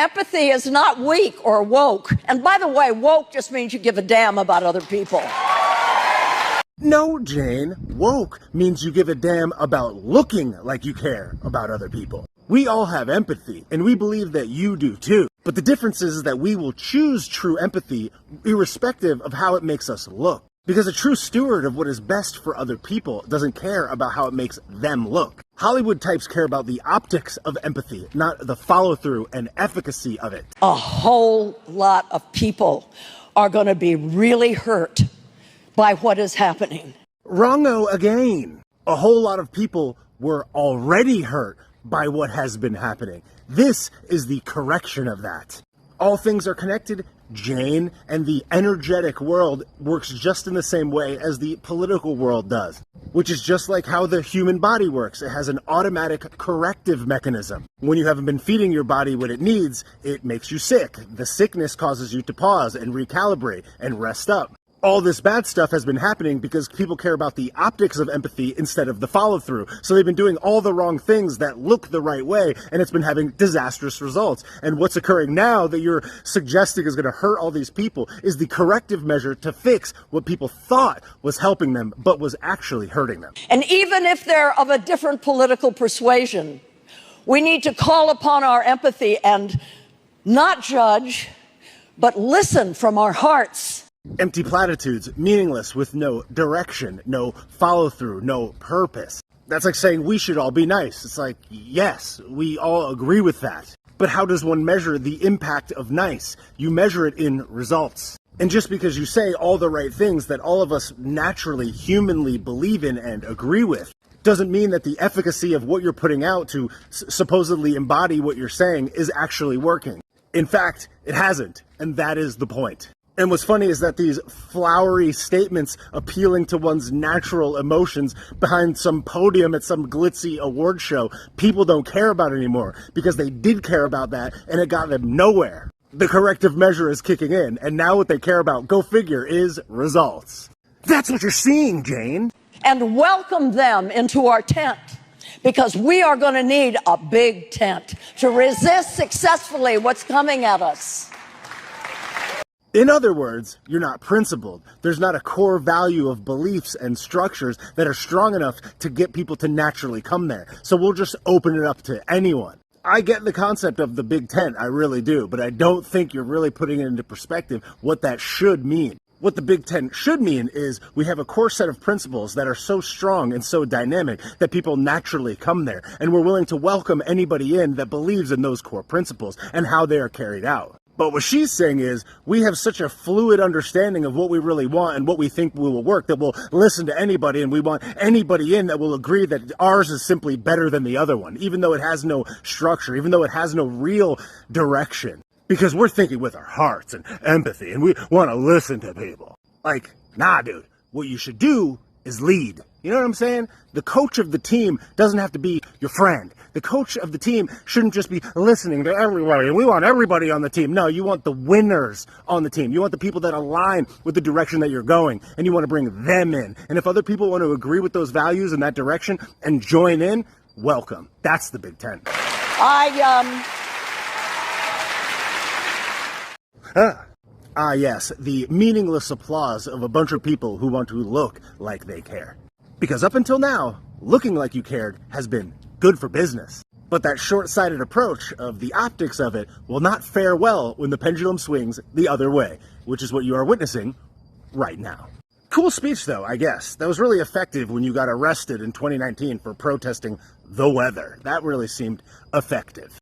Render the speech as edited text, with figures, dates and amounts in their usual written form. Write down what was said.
empathy is not weak or woke. And by the way, woke just means you give a damn about other people. No, Jane. Woke means you give a damn about looking like you care about other people. We all have empathy, and we believe that you do too. But the difference is that we will choose true empathy irrespective of how it makes us look. Because a true steward of what is best for other people doesn't care about how it makes them look. Hollywood types care about the optics of empathy, not the follow-through and efficacy of it. A whole lot of people are going to be really hurt by what is happening. Wrongo again. A whole lot of people were already hurt by what has been happening. This is the correction of that. All things are connected, Jane, and the energetic world works just in the same way as the political world does, which is just like how the human body works. It has an automatic corrective mechanism. When you haven't been feeding your body what it needs, it makes you sick. The sickness causes you to pause and recalibrate and rest up. All this bad stuff has been happening because people care about the optics of empathy instead of the follow-through. So they've been doing all the wrong things that look the right way, and it's been having disastrous results. And what's occurring now that you're suggesting is going to hurt all these people is the corrective measure to fix what people thought was helping them, but was actually hurting them. And even if they're of a different political persuasion, we need to call upon our empathy and not judge, but listen from our hearts. Empty platitudes, meaningless, with no direction, no follow-through, no purpose. That's like saying we should all be nice. It's like, yes, we all agree with that. But how does one measure the impact of nice? You measure it in results. And just because you say all the right things that all of us naturally, humanly believe in and agree with, doesn't mean that the efficacy of what you're putting out to supposedly embody what you're saying is actually working. In fact, it hasn't, and that is the point. And what's funny is that these flowery statements appealing to one's natural emotions behind some podium at some glitzy award show, people don't care about anymore because they did care about that and it got them nowhere. The corrective measure is kicking in, and now what they care about, go figure, is results. That's what you're seeing, Jane. And welcome them into our tent, because we are going to need a big tent to resist successfully what's coming at us. In other words, you're not principled. There's not a core value of beliefs and structures that are strong enough to get people to naturally come there. So we'll just open it up to anyone. I get the concept of the big tent, I really do, but I don't think you're really putting it into perspective what that should mean. What the big tent should mean is we have a core set of principles that are so strong and so dynamic that people naturally come there, and we're willing to welcome anybody in that believes in those core principles and how they are carried out. But what she's saying is we have such a fluid understanding of what we really want and what we think will work that we'll listen to anybody, and we want anybody in that will agree that ours is simply better than the other one, even though it has no structure, even though it has no real direction. Because we're thinking with our hearts and empathy, and we want to listen to people. Like, nah, dude, what you should do is lead. You know what I'm saying? The coach of the team doesn't have to be your friend. The coach of the team shouldn't just be listening to everybody, and we want everybody on the team. No, you want the winners on the team. You want the people that align with the direction that you're going, and you want to bring them in. And if other people want to agree with those values in that direction and join in, welcome. That's the Big Tent. Yes, the meaningless applause of a bunch of people who want to look like they care. Because up until now, looking like you cared has been good for business. But that short-sighted approach of the optics of it will not fare well when the pendulum swings the other way, which is what you are witnessing right now. Cool speech, though, I guess. That was really effective when you got arrested in 2019 for protesting the weather. That really seemed effective.